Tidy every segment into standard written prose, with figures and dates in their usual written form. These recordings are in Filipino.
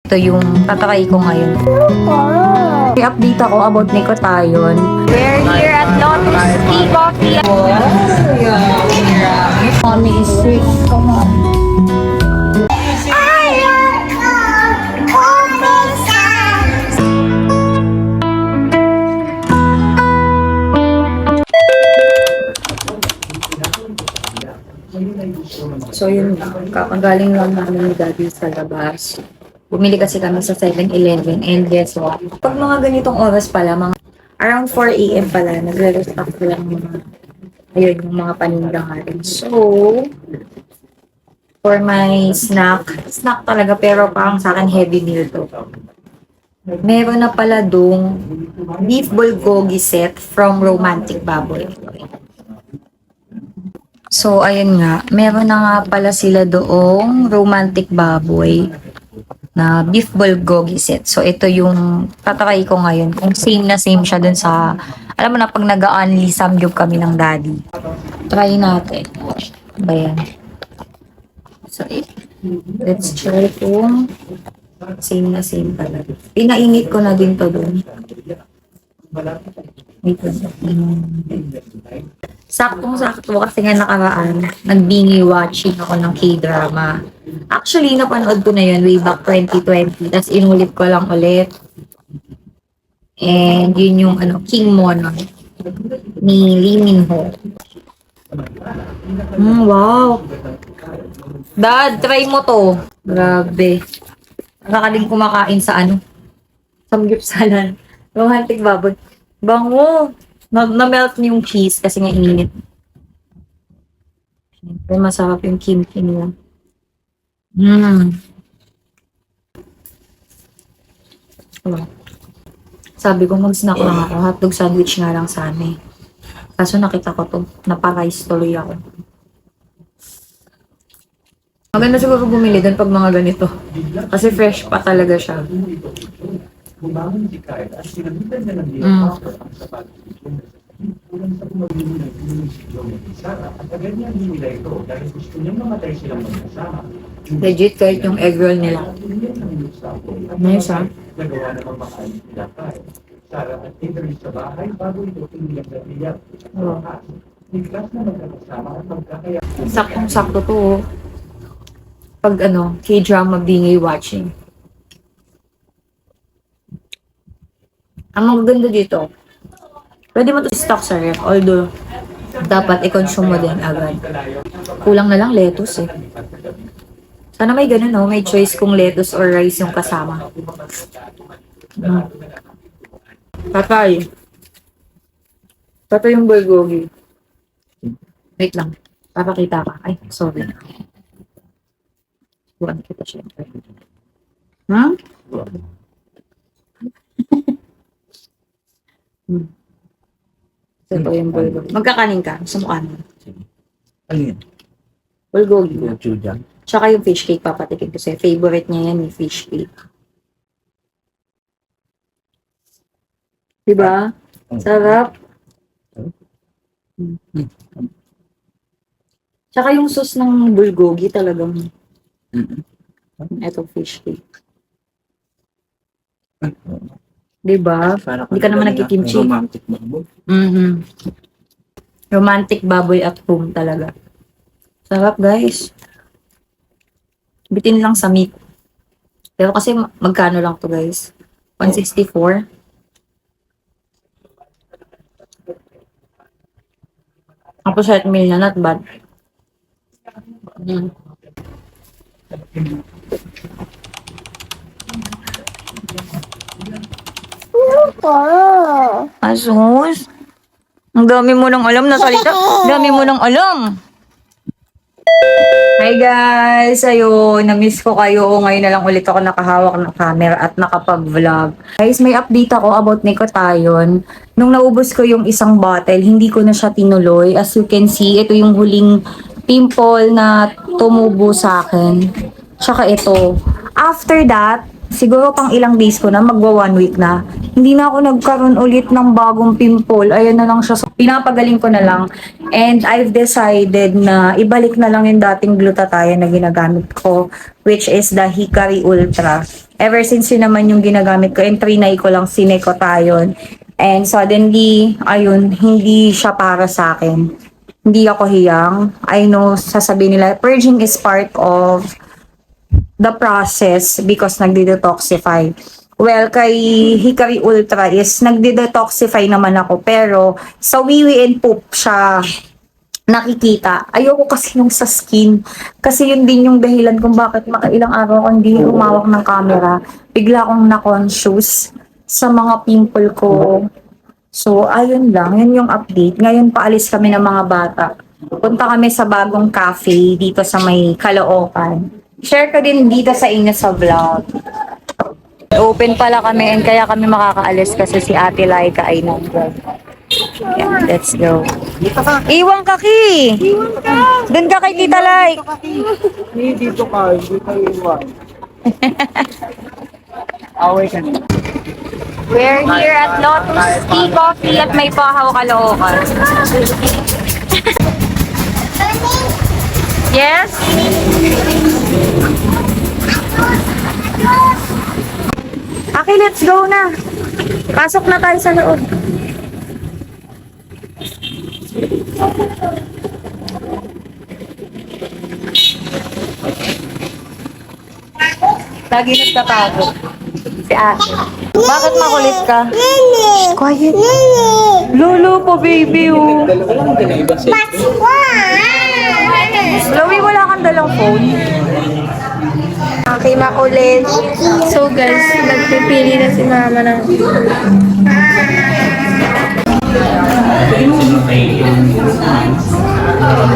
Ito yung tatry ko ngayon. May update ako about Nicotayon. We're here at Lotus Tea Coffee. Mommy is sick. Come on. So yun, kakagaling lang namin ni Daddy sa labas. Bumili kasi kami sa 7-Eleven and guess what? Pag mga ganitong oras pala, mga around 4 AM pala, nagre-restock lang mga, ayun, yung mga paninda nga rin. So, for my snack talaga pero parang sa akin heavy meal to. Meron na pala dong beef bulgogi set from Romantic Baboy. So, ayun nga. Meron na nga pala sila doong Romantic Baboy na beef bulgogi set. So, ito yung tatry ko ngayon. Kung same na same siya dun sa, alam mo na, pag nag-a-only samgyup kami ng Daddy. Try natin. Ba yan? So, let's try kung same na same talaga. Pinainit ko na din to dun. Wait lang. Saktong-sakto kasi nga nakaraan, nag-binge watching ako ng K-drama. Actually, napanood ko na yun way back 2020. Tapos inulit ko lang ulit. And yun yung King Monon ni Lee Min Ho. Wow! Dad, try mo to. Grabe. Nakakaling kumakain sa samgyupsalan. Romantic Baboy. Bango! Na-melt yung cheese kasi nga init. Siyempre, masarap yung kimchi nila. Sabi ko, mag-snack lang ako. Hotdog sandwich nga lang sana eh. Kaso nakita ko to. Naparice tuloy ako. Maganda siguro bumili doon pag mga ganito. Kasi fresh pa talaga siya. Bumangon si Kyle at sinabitan niya ng direktor ang sapat kulang sa pumabili ng Sarah at agad niya nila ito dahil gusto niyang mamatay silang magkasama. Legit kahit yung egg roll nila. Nice ha? Nagawa na pagmakain nila Kyle. Sarah at interview sa bahay bago ito tinilap na iyak. Biglas na magkakasama at magkakaya. Saktong-sakto to. Pag K-drama binge watching. Ang maganda dito, pwede mo to stock sa ref, although dapat i-consume mo din agad. Kulang na lang lettuce eh. Sana may ganun may choice kung lettuce or rice yung kasama. Tatay. Tatay yung bulgogi. Wait lang, papakita ka. Ay, sorry. Buwan kita syempre. Ito yung bulgogi. Magkakanin ka sa mukha mo. Ano yun? Bulgogi. Chuja. Tsaka yung fish cake papatikin ko sa'yo. Favorite niya yan yung fish cake. Diba? Sarap. Tsaka yung sauce ng bulgogi talagang ito fish cake. Diba? Hindi ka naman nagkikimchi. Romantic baboy. Romantic baboy at home talaga. Sarap guys. Bitin lang sa meat. Pero kasi magkano lang to guys? 164. Tapos set meal na, not bad. Asus. Ang dami mo nang alam na salita. Dami mo nang alam. Hi guys! Ayun, na-miss ko kayo. Ngayon na lang ulit ako nakahawak ng camera at nakapag-vlog. Guys, may update ako about Nicotayon. Nung naubos ko yung isang bottle, hindi ko na siya tinuloy. As you can see, ito yung huling pimple na tumubo sa akin. Tsaka ito. After that, siguro pang ilang days ko na, magwa 1 week na. Hindi na ako nagkaroon ulit ng bagong pimple. Ayan na lang siya. So, pinapagaling ko na lang. And I've decided na ibalik na lang yung dating glutathione na ginagamit ko, which is the Hikari Ultra. Ever since yun naman yung ginagamit ko, and trinay ko lang sinikotayon. And suddenly, ayun, hindi siya para sa akin. Hindi ako hiyang. I know, sasabihin nila, purging is part of the process because nagde-detoxify. Well, kay Hikari Ultra is nagde-detoxify naman ako, pero sa wiwi and poop siya nakikita. Ayoko kasi yung sa skin. Kasi yun din yung dahilan kung bakit makailang araw ako hindi humawak ng camera. Bigla akong na-conscious sa mga pimple ko. So, ayun lang. Yun yung update. Ngayon, paalis kami ng mga bata. Punta kami sa bagong cafe dito sa may Caloocan. Share ko din dito sa inyo sa vlog. Open pala kami and kaya kami makakaalis kasi si Ate Laika ay nandun. Yeah, let's go. Iwan ka, Ki! Doon ka kay Tita Lai. Hindi dito ka, hindi ka iwan. Away ka na. We're here at Lotus Tea Coffee at may Pahaw, Caloocan. Yes? Okay, let's go na. Pasok na tayo sa loob. Lagi nagtatago. Si Ate. Bakit makulit ka? Shh, quiet. Lolo po, baby, oh. Chloe, wala kang dalang phone. Okay, makulit. So guys, nagpipili na si mama ng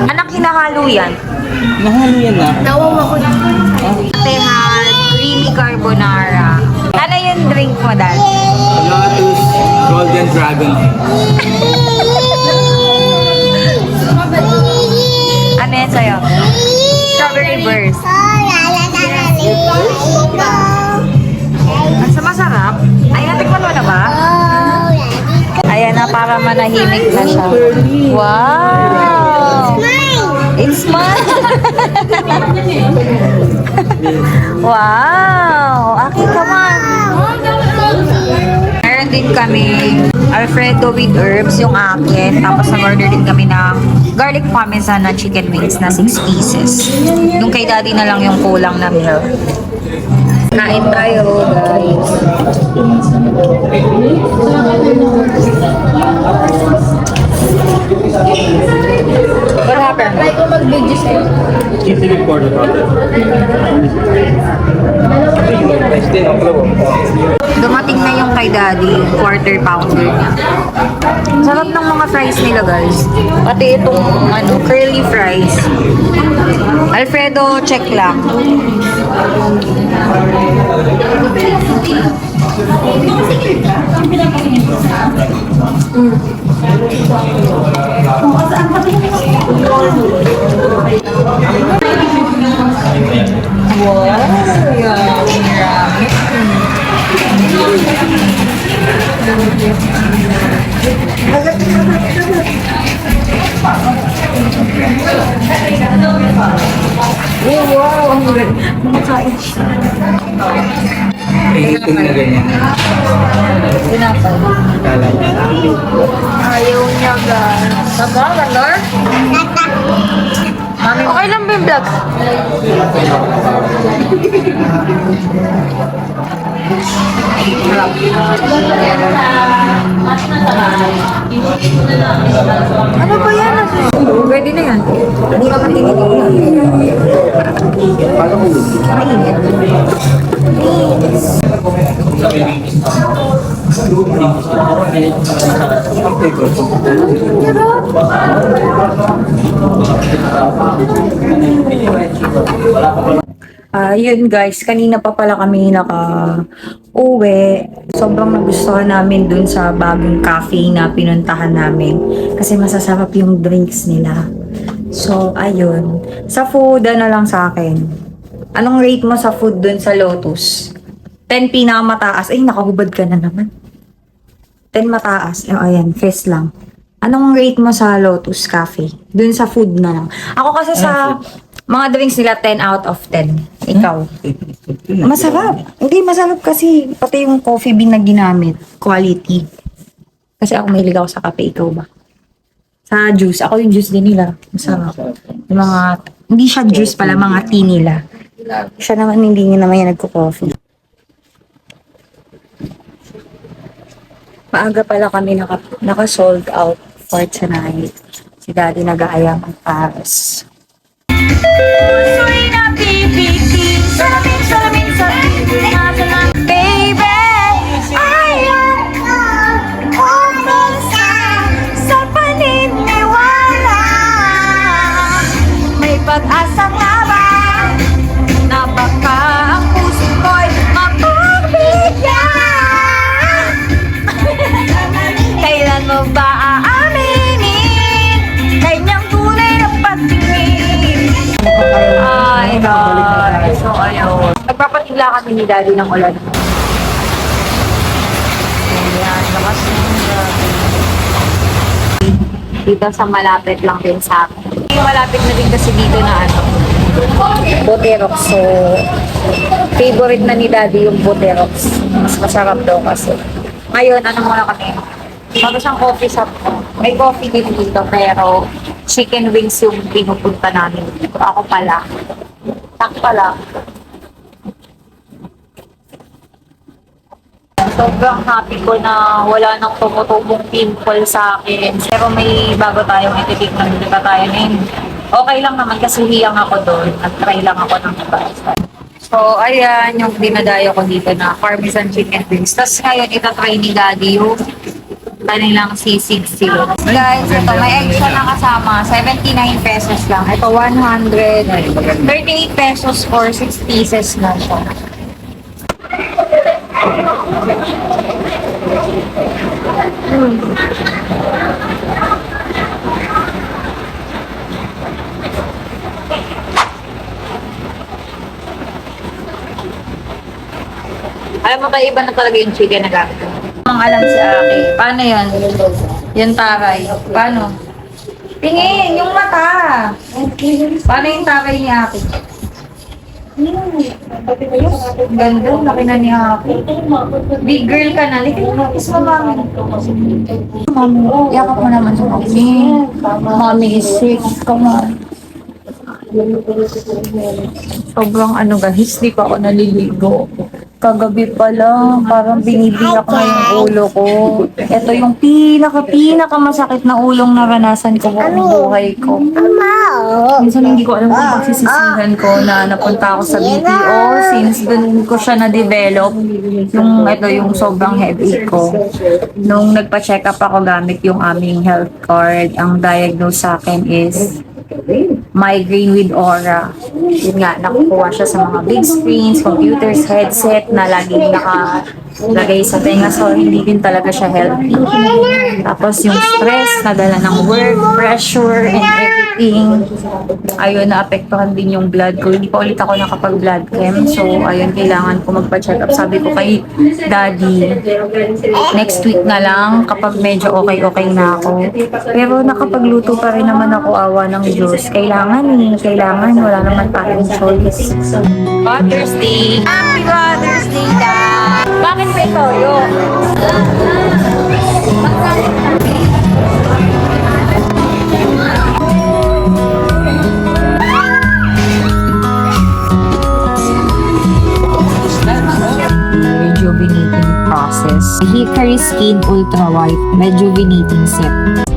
Anak, hinahalo yan. Nahalo yan na. nawawa ko na. Ate had creamy carbonara. Ano yung drink mo, Dad? Lotus Golden Dragon. Ano yan sa'yo? Strawberry burst. Mas masarap. Ay, natikman mo na ba? Ayan na, para manahimik na siya. Wow! It's mine! Wow! Okay, come on! Meron din kami Alfredo with herbs, yung akin. Tapos nag-order din kami ng garlic parmesan na chicken wings na 6 pieces. Yung kay daddy na lang yung kulang na milk. Kain tayo, guys. What happened? Try ko mag-video sa'yo. Dumating na yung kay daddy, yung quarter pounder niya. Sarap ng mga fries nila, guys. Pati itong curly fries. Alfredo, check lang. Wow, wow, ang gulit. Kumakain siya. Ihitin na ganyan. Tinapay. Kala mo. Ayaw niya, guys. Saba, Valor? Mami, okay lang ba yung vlog? Ano ba yan? Pwede na yan. Hindi ka matingin. Paano ko yun? Mainit. Ang favorite ko. Yun guys, kanina pa pala kami naka-uwi. Sobrang nagustuhan namin dun sa bagong cafe na pinuntahan namin. Kasi masasarap yung drinks nila. So, ayun. Sa food, ano lang sa akin. Anong rate mo sa food dun sa Lotus? 10 pinakamataas. Ay, nakahubad ka na naman. 10 mataas. Ayan, fest lang. Anong rate mo sa Lotus Cafe? Dun sa food na lang. Ako kasi sa Mga drinks nila 10 out of 10. Ikaw? Masarap. Hindi, masarap kasi pati yung coffee bean na ginamit. Quality. Kasi ako mahilig ako sa kape. Ikaw ba? Sa juice. Ako yung juice din nila. Masarap. Yung mga, hindi siya juice pala, mga tea nila. Siya naman, hindi niya naman yan nagko-coffee. Maaga pala kami naka-sold out for tonight. Si Daddy nag-aayang ang Paris. Baby, sa paniniwala, may pag-asa nga ba na baka ang puso ko'y mapagbigyan? Kailan mo ba aaminin kanyang tunay na patingin? Ay, guys. So, ayun. Nagpapatigla kami ni Daddy ng ulan. Ayan, lakas dito sa malapit lang din sa akin. Malapit na din kasi dito na Boterox. So, favorite na ni Daddy yung Boterox. Mas masarap daw kasi. Ngayon, ano muna kami? Bago siyang coffee shop. May coffee din dito, pero chicken wings yung pinupunta namin. Ako pala. Tak pala. Sobrang happy ko na wala nang tumutubong pimple sa akin. Pero may bago tayong ititikman dito tayo na okay lang naman kasi hiyang ako doon. Nag-try lang ako ng iba. So, ayan yung dinadayo ko dito na Parmesan chicken wings. Tapos ngayon, itatry ni Daddy yung kanilang sisig sila. Guys, ito may extra na kasama. 79 pesos lang. Ito 138 pesos for 6 pieces na siya. Alam mo ba, iba na talaga yung chicken na gamit ko. Ang alam si Aki. Paano yan? Yung taray. Paano? Tingin! Yung mata! Paano yung taray ni Aki? Ganda, laki na ni Aki. Big girl ka na. Kiss mo, mami. Mami, yakap mo naman sa mami. Mami is sick. Come on. Sobrang guys, di pa ako naliligo. Kagabi pa lang, parang binibiyak na yung ulo ko. Ito yung pinaka masakit na ulong naranasan ko buong buhay ko. Minsan hindi ko alam kung pagsisisihan ko na napunta ako sa BPO since dun ko siya na-develop. Yung sobrang headache ko. Nung nagpa-check up ako gamit yung aming health card, ang diagnose sa akin is migraine with aura. Yun nga, nakukuha siya sa mga big screens, computers, headset na laging nakalagay sa tenga. So, hindi din talaga siya healthy. Tapos yung stress, nadala ng work, pressure, and everything. Ayun, naapektuhan din yung blood ko. Hindi pa ulit ako nakapag-blood chem. So, ayun, kailangan ko magpa-check up. Sabi ko kay Daddy, next week na lang kapag medyo okay na ako. Pero nakapagluto pa rin naman ako, awa ng Diyos. Kailangan, wala naman tayong choice. Father's Day! Happy Father's Day, Dad! Bakit may toyo? Rejuvenating process. Hickory Skin Ultra White Rejuvenating Set.